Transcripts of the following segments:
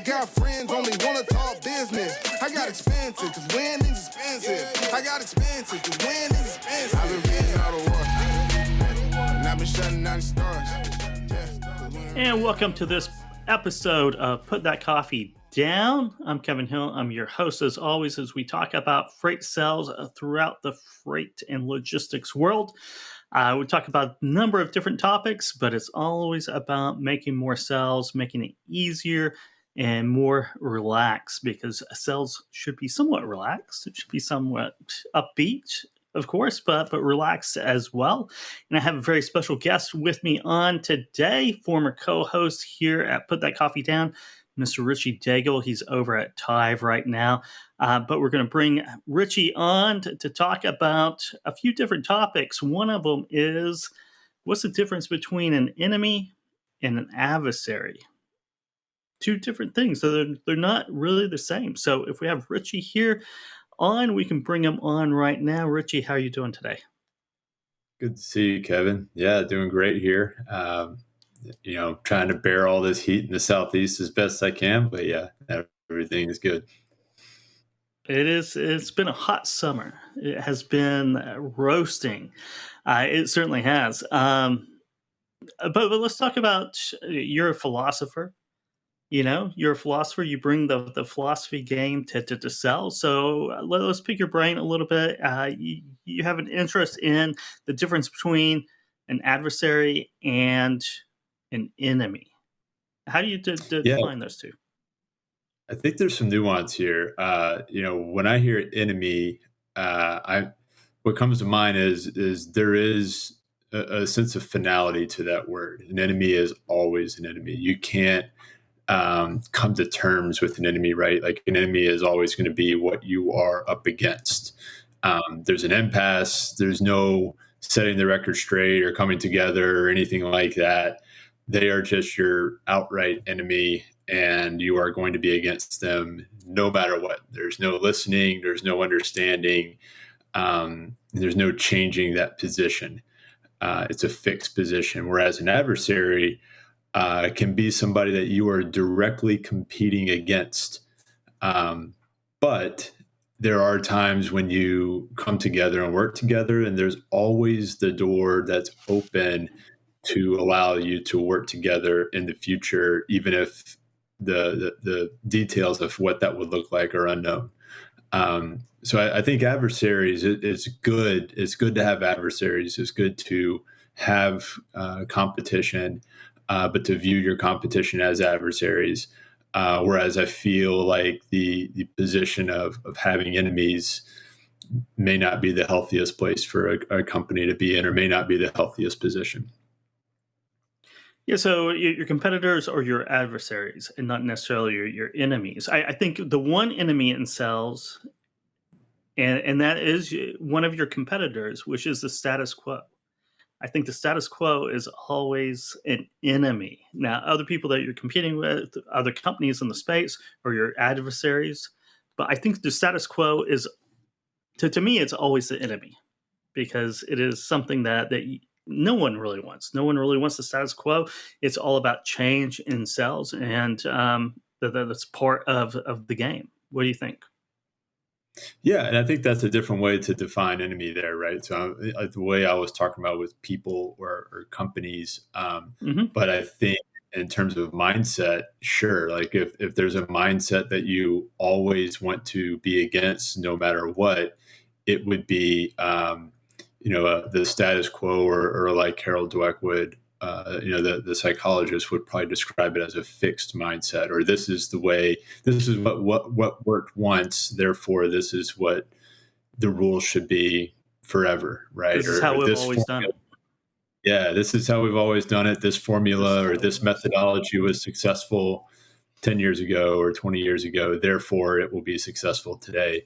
got friends, only wanna talk business. I got expensive, cause winning's expensive. I got expensive, cause winning's expensive. I've been reading all the war, and I've been shutting down the stars. And welcome to this episode of Put That Coffee Down. I'm Kevin Hill. I'm your host, as always, as we talk about freight sales throughout the freight and logistics world. We talk about a number of different topics, but it's always about making more sales, making it easier and more relaxed, because sales should be somewhat relaxed. It should be somewhat upbeat, of course, but relaxed as well. And I have a very special guest with me on today, former co-host here at Put That Coffee Down, Mr. Richie Daigle. He's over at Tive right now. But we're going to bring Richie on to talk about a few different topics. One of them is, what's the difference between an enemy and an adversary? Two different things. So they're not really the same. So if we have Richie here on, we can bring him on right now. Richie, how are you doing today? Good to see you, Kevin. Yeah, doing great here. Trying to bear all this heat in the Southeast as best I can, but yeah, everything is good. It's been a hot summer. It has been roasting. It certainly has. But let's talk about, you're a philosopher. You're a philosopher. You bring the philosophy game to sell. So let's pick your brain a little bit. You have an interest in the difference between an adversary and an enemy. How do you define those two? I think there's some nuance here. When I hear enemy, what comes to mind is there is a sense of finality to that word. An enemy is always an enemy. You can't come to terms with an enemy, right? Like, an enemy is always going to be what you are up against. There's an impasse. There's no setting the record straight or coming together or anything like that. They are just your outright enemy, and you are going to be against them no matter what. There's no listening. There's no understanding. There's no changing that position. It's a fixed position. Whereas an adversary can be somebody that you are directly competing against. But there are times when you come together and work together, and there's always the door that's open to allow you to work together in the future, even if the details of what that would look like are unknown. So I think adversaries, it's good. It's good to have adversaries. It's good to have competition, but to view your competition as adversaries. Whereas I feel like the position of having enemies may not be the healthiest place for a company to be in, or may not be the healthiest position. Yeah, so your competitors are your adversaries and not necessarily your enemies. I think the one enemy in sales, and that is one of your competitors, which is the status quo. I think the status quo is always an enemy. Now, other people that you're competing with, other companies in the space, are your adversaries. But I think the status quo is, to me, it's always the enemy, because it is something that no one really wants. No one really wants the status quo. It's all about change in sales, and that's part of the game. What do you think? Yeah, and I think that's a different way to define enemy there, right? So the way I was talking about with people or companies, but I think in terms of mindset, sure, like if there's a mindset that you always want to be against no matter what, it would be the status quo, or like Carol Dweck would, the psychologist would probably describe it as a fixed mindset, or this is the way, this is what worked once, therefore this is what the rules should be forever, right? This is how we've always done it. Yeah, this is how we've always done it. This formula or this methodology was successful 10 years ago or 20 years ago, therefore it will be successful today.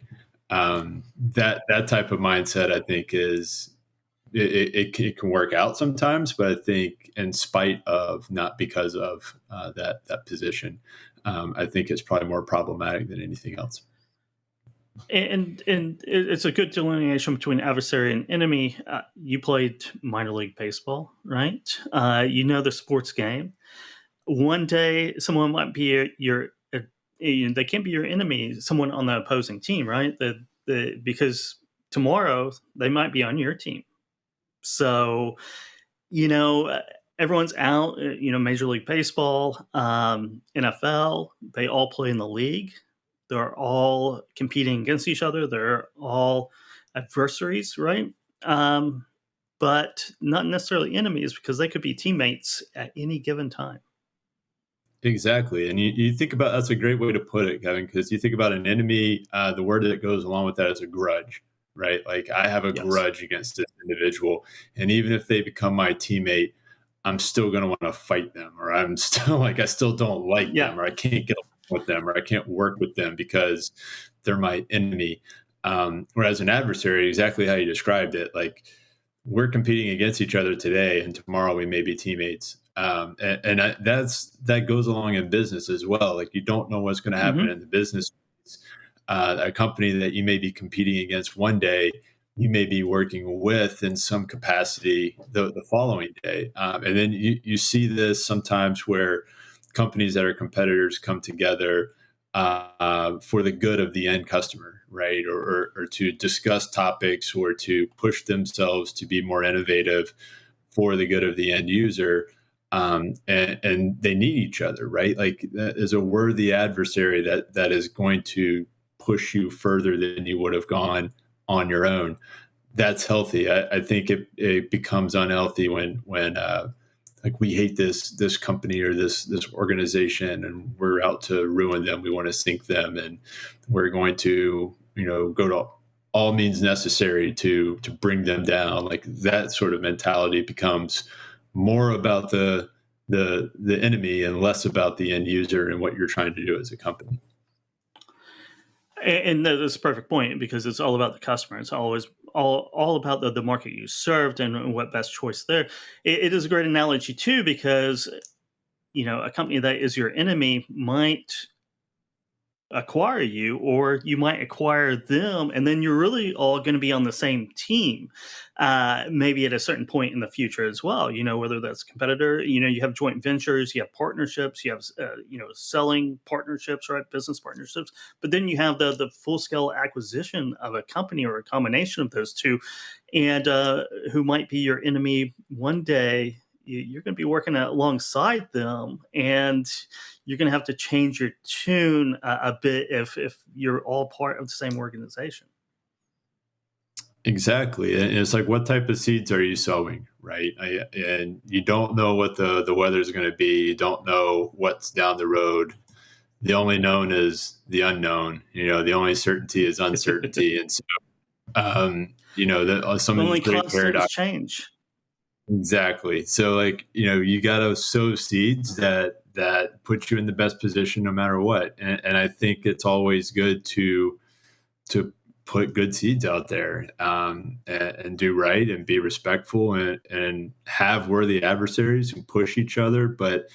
That type of mindset, I think, is it can work out sometimes, but I think in spite of, not because of that position, I think it's probably more problematic than anything else. And it's a good delineation between adversary and enemy. You played minor league baseball, right? You know the sports game. One day, someone might be your they can't be your enemy, someone on the opposing team, right? Because tomorrow they might be on your team. So, everyone's out, Major League Baseball, NFL, they all play in the league. They're all competing against each other. They're all adversaries, right? But not necessarily enemies, because they could be teammates at any given time. Exactly. And you think about, that's a great way to put it, Kevin, because you think about an enemy, the word that goes along with that is a grudge, right? Like I have a Yes. grudge against this individual. And even if they become my teammate, I'm still going to want to fight them, or I'm still like, I still don't like Yeah. them, or I can't get along with them, or I can't work with them because they're my enemy. Whereas an adversary, exactly how you described it, like we're competing against each other today, and tomorrow we may be teammates. That goes along in business as well. Like you don't know what's going to happen in the business. A company that you may be competing against one day, you may be working with in some capacity the following day. And then you see this sometimes where companies that are competitors come together for the good of the end customer, right? Or to discuss topics or to push themselves to be more innovative for the good of the end user. And they need each other, right? Like that is a worthy adversary that is going to push you further than you would have gone on your own. That's healthy. I think it becomes unhealthy when like we hate this company or this organization and we're out to ruin them. We want to sink them, and we're going to go to all means necessary to bring them down. Like that sort of mentality becomes more about the enemy and less about the end user and what you're trying to do as a company. And that's a perfect point, because it's all about the customer. It's always all about the market you served and what best choice there. It is a great analogy too, because a company that is your enemy might acquire you, or you might acquire them, and then you're really all going to be on the same team, maybe at a certain point in the future as well. Whether that's competitor, you have joint ventures, you have partnerships, you have selling partnerships, right, business partnerships, but then you have the full scale acquisition of a company or a combination of those two, and who might be your enemy one day. You're going to be working alongside them, and you're going to have to change your tune a bit if you're all part of the same organization. Exactly. And it's like, what type of seeds are you sowing, right? And you don't know what the weather is going to be. You don't know what's down the road. The only known is the unknown. The only certainty is uncertainty. And so, that some The of only these great constant is paradoxes. change. Exactly. So like, you got to sow seeds that put you in the best position no matter what. And I think it's always good to put good seeds out there, and do right and be respectful and have worthy adversaries who push each other, but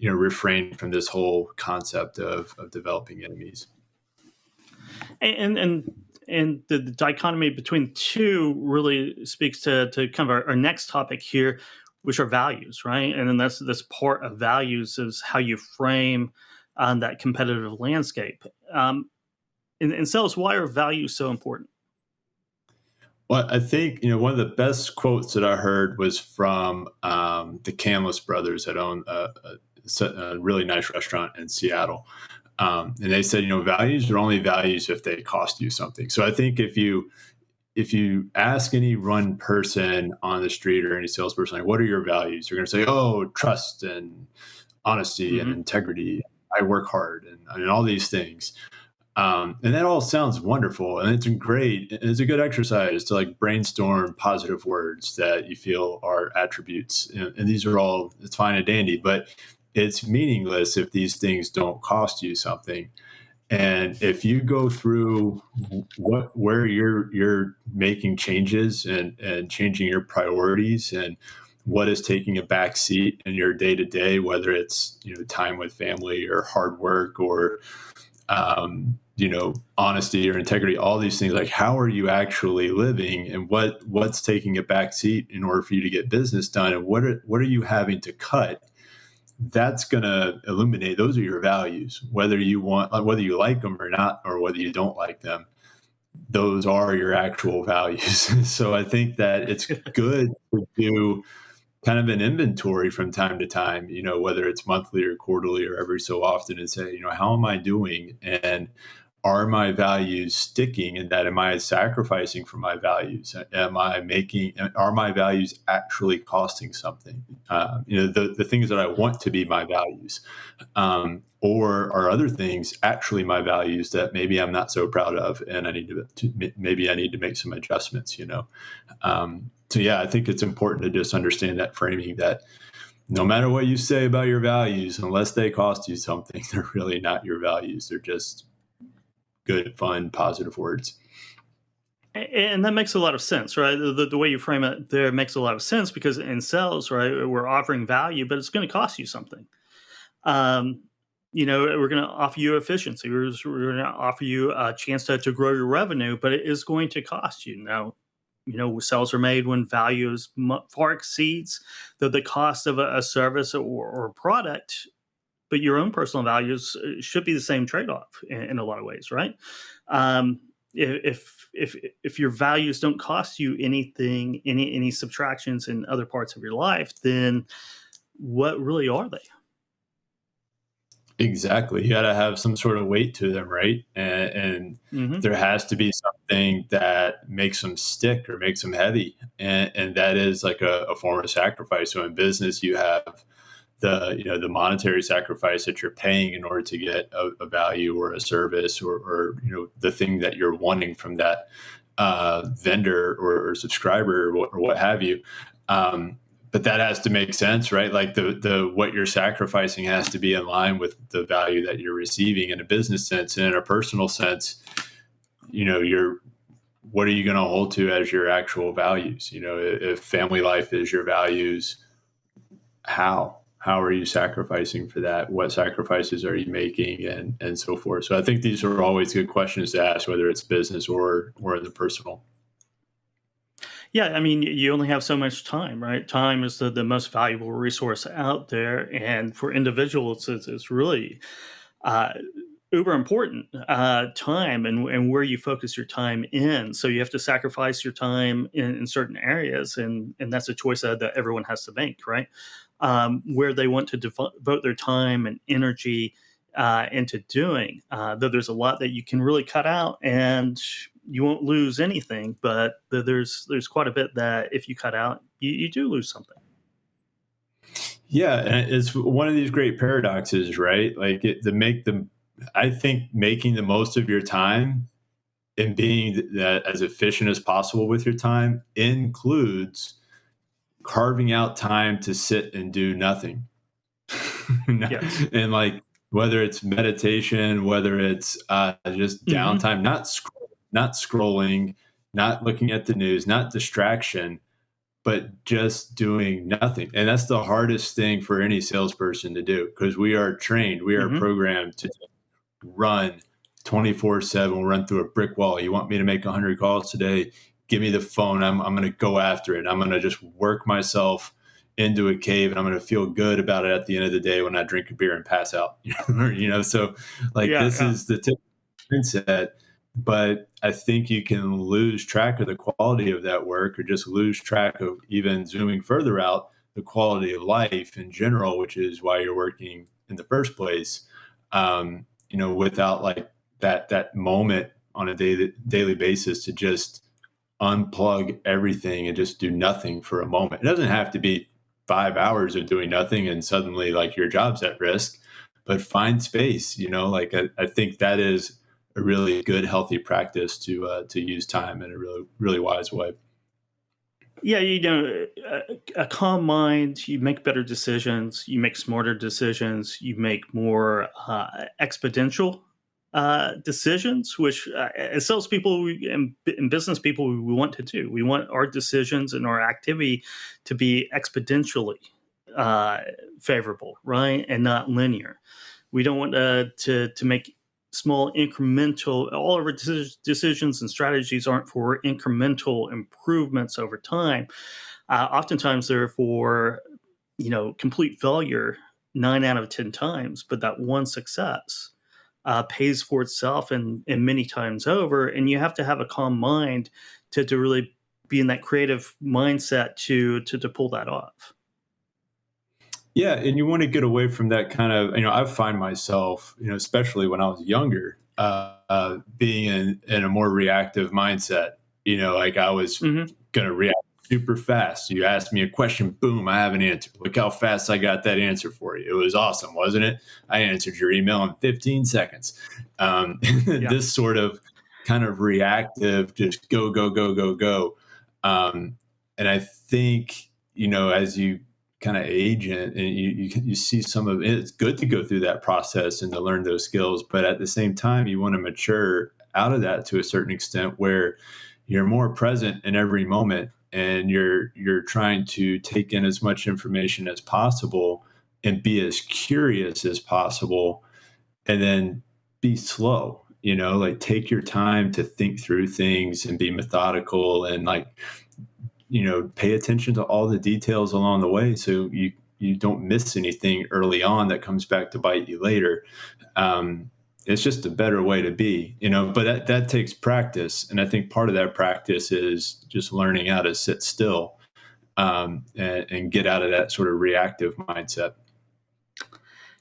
refrain from this whole concept of developing enemies. And the dichotomy between the two really speaks to kind of our next topic here, which are values, right? And then that's this part of values is how you frame that competitive landscape. In sales, why are values so important? Well, I think one of the best quotes that I heard was from the Camless brothers that own a really nice restaurant in Seattle. And they said, values are only values if they cost you something. So I think if you ask any one person on the street or any salesperson, like, what are your values? They're going to say, oh, trust and honesty and integrity. I work hard and all these things. And that all sounds wonderful, and it's great. It's a good exercise to like brainstorm positive words that you feel are attributes. And these are all, it's fine and dandy, but it's meaningless if these things don't cost you something. And if you go through where you're making changes and changing your priorities and what is taking a back seat in your day to day, whether it's time with family or hard work or honesty or integrity, all these things, like how are you actually living and what's taking a back seat in order for you to get business done, and what are you having to cut that's going to illuminate, those are your values, whether you like them or not, or whether you don't like them, those are your actual values. So I think that it's good to do kind of an inventory from time to time, whether it's monthly or quarterly or every so often, and say, how am I doing? And are my values sticking? And that, am I sacrificing for my values? Are my values actually costing something? The things that I want to be my values, or are other things actually my values that maybe I'm not so proud of, and I need to make some adjustments. So yeah, I think it's important to just understand that framing, that no matter what you say about your values, unless they cost you something, they're really not your values. They're just good, fun, positive words. And that makes a lot of sense, right? The way you frame it there makes a lot of sense, because in sales, right, we're offering value, but it's going to cost you something. We're going to offer you efficiency. We're going to offer you a chance to grow your revenue, but it is going to cost you. Now, sales are made when value far exceeds the cost of a service or product, but your own personal values should be the same trade-off in a lot of ways, right? If your values don't cost you anything, any subtractions in other parts of your life, then what really are they? Exactly. You got to have some sort of weight to them, right? And Mm-hmm. there has to be something that makes them stick or makes them heavy. And that is like a form of sacrifice. So in business, you have the monetary sacrifice that you're paying in order to get a value or a service, or the thing that you're wanting from that vendor or subscriber, or what have you. But that has to make sense, right? Like the what you're sacrificing has to be in line with the value that you're receiving in a business sense. And in a personal sense, what are you going to hold to as your actual values? If family life is your values, how are you sacrificing for that? What sacrifices are you making, and so forth? So I think these are always good questions to ask, whether it's business or in the personal. Yeah, I mean, you only have so much time, right? Time is the most valuable resource out there, and for individuals, it's really uber important, time and where you focus your time in. So you have to sacrifice your time in certain areas, and that's a choice that everyone has to make, right? Where they want to devote their time and energy into doing. Though there's a lot that you can really cut out, and you won't lose anything, but there's quite a bit that if you cut out, you do lose something. Yeah, and it's one of these great paradoxes, right? Like I think making the most of your time and being that as efficient as possible with your time includes carving out time to sit and do nothing. Yes. And like, whether it's meditation, whether it's just Mm-hmm. downtime, not scrolling, not looking at the news, not distraction, but just doing nothing. And that's the hardest thing for any salesperson to do, because we are trained, we are Mm-hmm. programmed to run 24/7. We'll run through a brick wall. You want me to make 100 calls today? Give me the phone. I'm going to go after it. I'm going to just work myself into a cave, and I'm going to feel good about it at the end of the day when I drink a beer and pass out. So like, this Yeah. is the typical mindset. But I think you can lose track of the quality of that work, or just lose track of, even zooming further out, the quality of life in general, which is why you're working in the first place. Without like that moment on a daily basis to just unplug everything and just do nothing for a moment. It doesn't have to be 5 hours of doing nothing and suddenly like your job's at risk, but find space. Like I think that is a really good, healthy practice to use time in a really, really wise way. Yeah, a calm mind, you make better decisions, you make smarter decisions, you make more exponential decisions, which as salespeople and business people, we want to do. We want our decisions and our activity to be exponentially uh, favorable, right, and not linear. We don't want to make small incremental. All of our decisions and strategies aren't for incremental improvements over time. Oftentimes, they're for complete failure 9 out of 10 times, but that one success pays for itself and many times over. And you have to have a calm mind to really be in that creative mindset to pull that off. Yeah, and you want to get away from that kind of, I find myself, especially when I was younger, being in a more reactive mindset. Like I was Mm-hmm. going to react super fast. You asked me a question, boom, I have an answer. Look how fast I got that answer for you. It was awesome, wasn't it? I answered your email in 15 seconds. Yeah. This sort of kind of reactive, just go, go, go, go, go. And I think, as you kind of age and you see some of it, it's good to go through that process and to learn those skills. But at the same time, you want to mature out of that to a certain extent where you're more present in every moment and you're trying to take in as much information as possible and be as curious as possible, and then be slow, like take your time to think through things and be methodical and pay attention to all the details along the way so you don't miss anything early on that comes back to bite you later. It's just a better way to be, but that takes practice. And I think part of that practice is just learning how to sit still and get out of that sort of reactive mindset.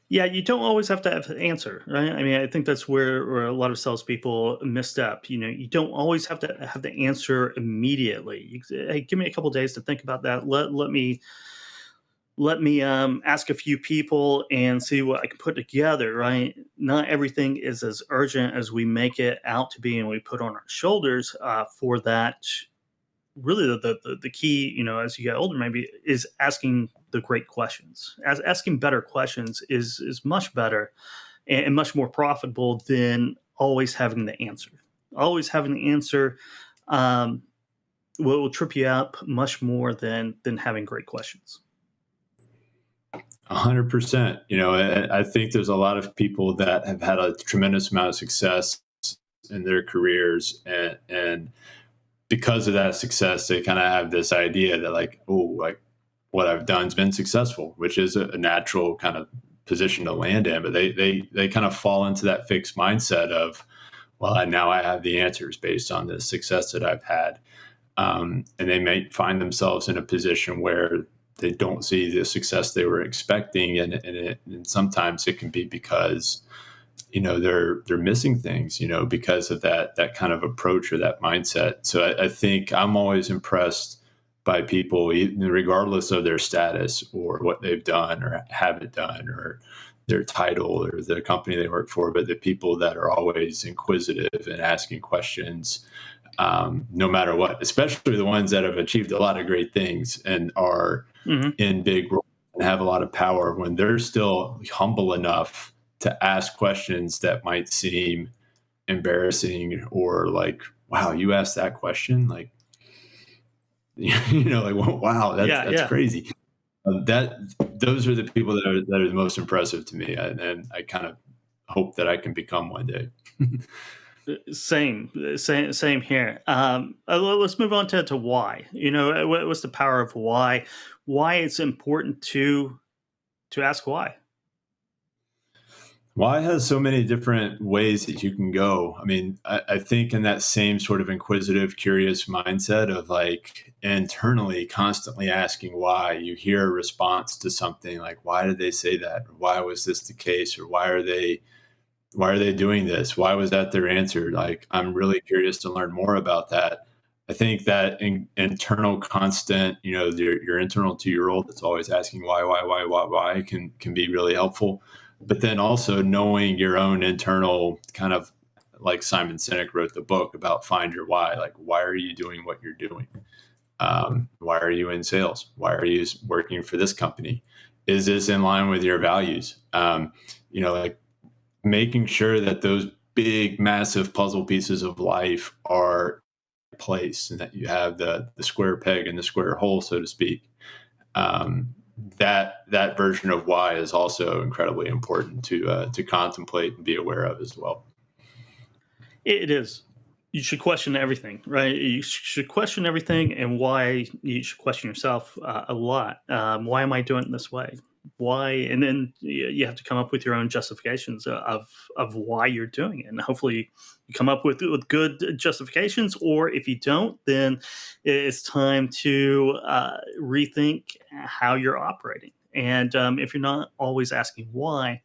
Yeah, you don't always have to have an answer, right? I mean, I think that's where a lot of salespeople misstep. You don't always have to have the answer immediately. Hey, give me a couple of days to think about that. Let me ask a few people and see what I can put together, right? Not everything is as urgent as we make it out to be and we put on our shoulders for that. Really, the key, as you get older, maybe is asking the great questions. Asking better questions is much better and much more profitable than always having the answer. Always having the answer will trip you up much more than having great questions. 100%. I think there's a lot of people that have had a tremendous amount of success in their careers, and because of that success, they kind of have this idea that like what I've done's been successful, which is a natural kind of position to land in. But they kind of fall into that fixed mindset of, well, now I have the answers based on the success that I've had. And they may find themselves in a position where they don't see the success they were expecting. And sometimes it can be because, they're missing things, because of that kind of approach or that mindset. So I think I'm always impressed by people, even regardless of their status or what they've done or haven't done or their title or the company they work for, but the people that are always inquisitive and asking questions, no matter what, especially the ones that have achieved a lot of great things and are in big roles and have a lot of power, when they're still humble enough to ask questions that might seem embarrassing or like, wow, you asked that question? Like, like, wow, that's crazy. Those are the people that are the most impressive to me. And I kind of hope that I can become one day. Same here. Let's move on to why. What's the power of why? Why it's important to ask why. Why has so many different ways that you can go. I mean, I think in that same sort of inquisitive, curious mindset of like internally constantly asking why, you hear a response to something like, why did they say that? Or why was this the case? Or why are they doing this? Why was that their answer? Like, I'm really curious to learn more about that. I think that internal constant, your internal 2-year-old that's always asking why can be really helpful. But then also knowing your own internal kind of, like Simon Sinek wrote the book about find your why. Like, why are you doing what you're doing? Why are you in sales? Why are you working for this company? Is this in line with your values? Like making sure that those big, massive puzzle pieces of life are in place and that you have the square peg and the square hole, so to speak. That version of why is also incredibly important to contemplate and be aware of as well. It is. You should question everything, right? You should question everything, and why you should question yourself a lot. Why am I doing it this way? why, and then you have to come up with your own justifications of why you're doing it, and hopefully you come up with good justifications. Or if you don't, then it's time to rethink how you're operating. And if you're not always asking why,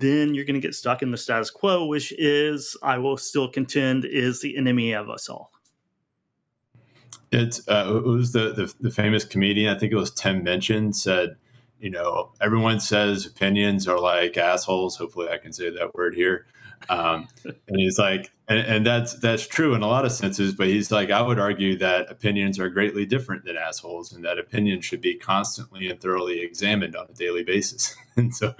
then you're going to get stuck in the status quo, which is, I will still contend, is the enemy of us all. It was the famous comedian, I think it was Tim Minchin, said, everyone says opinions are like assholes. Hopefully I can say that word here. And he's like, and that's true in a lot of senses, but he's like, I would argue that opinions are greatly different than assholes, and that opinions should be constantly and thoroughly examined on a daily basis. And so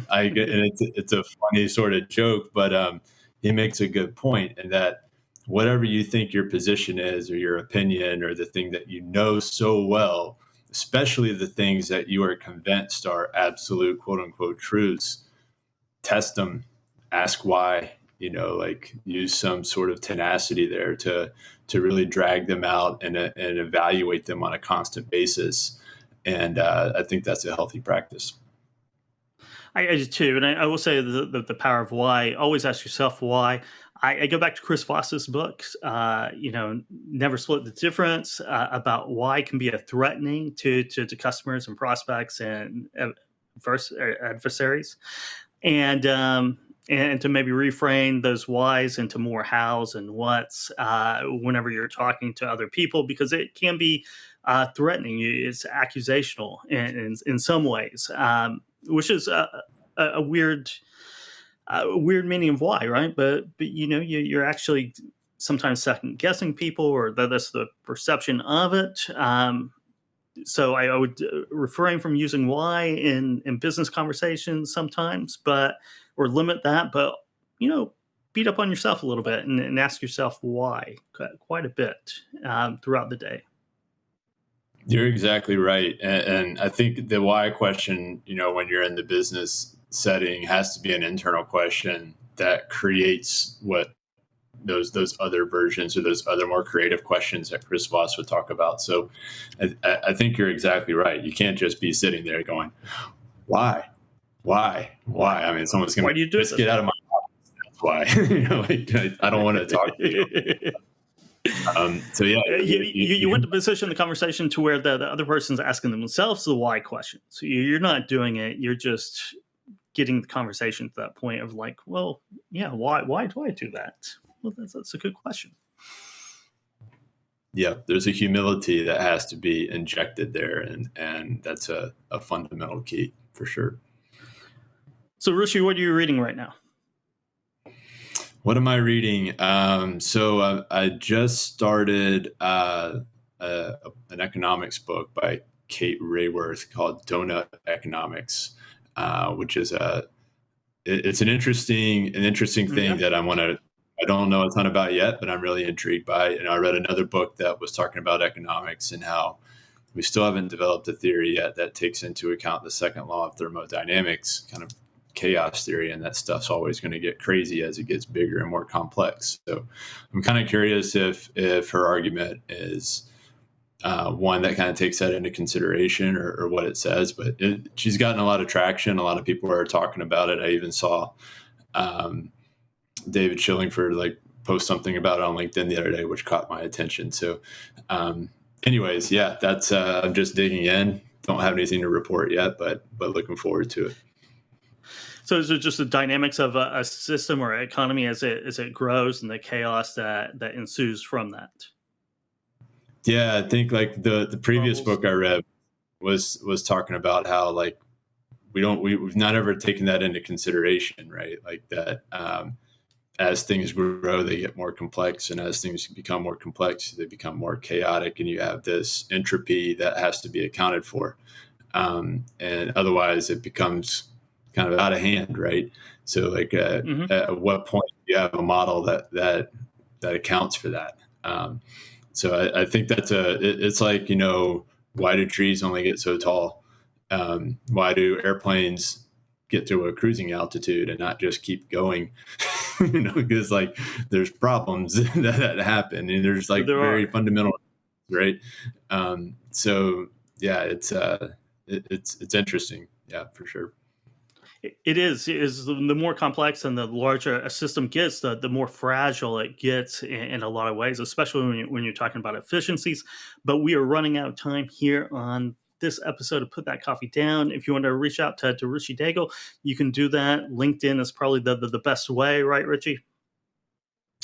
and it's a funny sort of joke, but he makes a good point, in that whatever you think your position is, or your opinion, or the thing that you know so well, especially the things that you are convinced are absolute quote unquote truths, test them, ask why, use some sort of tenacity there to really drag them out and evaluate them on a constant basis. And I think that's a healthy practice. I do too. And I will say the power of why. Always ask yourself why. I go back to Chris Voss's books, Never Split the Difference, about why can be a threatening to customers and prospects and adversaries. And to maybe reframe those whys into more hows and whats whenever you're talking to other people, because it can be threatening. It's accusational in some ways, which is a weird meaning of why, right? But you're actually sometimes second guessing people, or that's the perception of it. So I would refrain from using why in business conversations sometimes, or limit that. But beat up on yourself a little bit and ask yourself why quite a bit throughout the day. You're exactly right. And I think the why question, when you're in the business setting, has to be an internal question that creates what those other versions, or those other more creative questions that Chris Voss would talk about. So I think you're exactly right. You can't just be sitting there going, why? I mean, someone's going to just get out of my office. That's why. I don't want to talk to you. So yeah, you want to position the conversation to where the other person's asking themselves the why question. So you're not doing it. You're just getting the conversation to that point of like, well, yeah, why do I do that? Well, that's a good question. Yeah, there's a humility that has to be injected there, and that's a fundamental key for sure. So, Richie, what are you reading right now? What am I reading? So I just started an economics book by Kate Rayworth called Donut Economics, which is it's an interesting thing that I don't know a ton about yet, but I'm really intrigued by it. And I read another book that was talking about economics and how we still haven't developed a theory yet that takes into account the second law of thermodynamics, kind of chaos theory, and that stuff's always going to get crazy as it gets bigger and more complex. So I'm kind of curious if her argument is one that kind of takes that into consideration, or what it says. But she's gotten a lot of traction. A lot of people are talking about it. I even saw David Schillingford post something about it on LinkedIn the other day, which caught my attention. So anyways, yeah, that's I'm just digging in. Don't have anything to report yet, but looking forward to it. So is it just the dynamics of a system or economy as it grows, and the chaos that ensues from that? Yeah, I think the previous book I read was talking about how we've not ever taken that into consideration, right? Like that as things grow, they get more complex, and as things become more complex, they become more chaotic, and you have this entropy that has to be accounted for, and otherwise it becomes kind of out of hand, right? So at what point do you have a model that accounts for that? So I think it's like, why do trees only get so tall? Why do airplanes get to a cruising altitude and not just keep going? Because there's problems that happen, and there's very fundamental, right? So yeah, it's interesting. Yeah, for sure. It is the more complex and the larger a system gets, the more fragile it gets in a lot of ways, especially when you're talking about efficiencies. But we are running out of time here on this episode of Put That Coffee Down. If you want to reach out to Richie Daigle, you can do that. LinkedIn is probably the best way, right, Richie?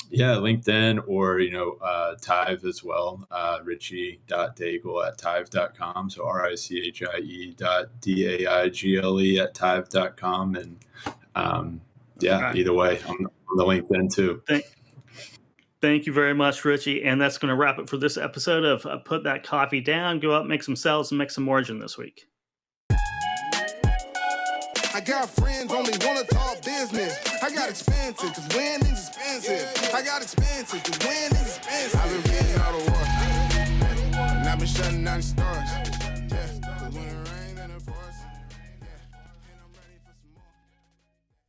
Yeah, LinkedIn or, Tive as well, richie.daigle at tive.com. So RICHIE.DAIGLE at tive.com. And Right. either way, on the LinkedIn too. Thank you very much, Richie. And that's going to wrap it for this episode of Put That Coffee Down. Go out, make some sales, and make some margin this week. I got friends only wanna talk business. I got expensive, cause winning's expensive. I got expensive, cause winning's expensive. I've been reading all the war, and I've been shutting down the stars.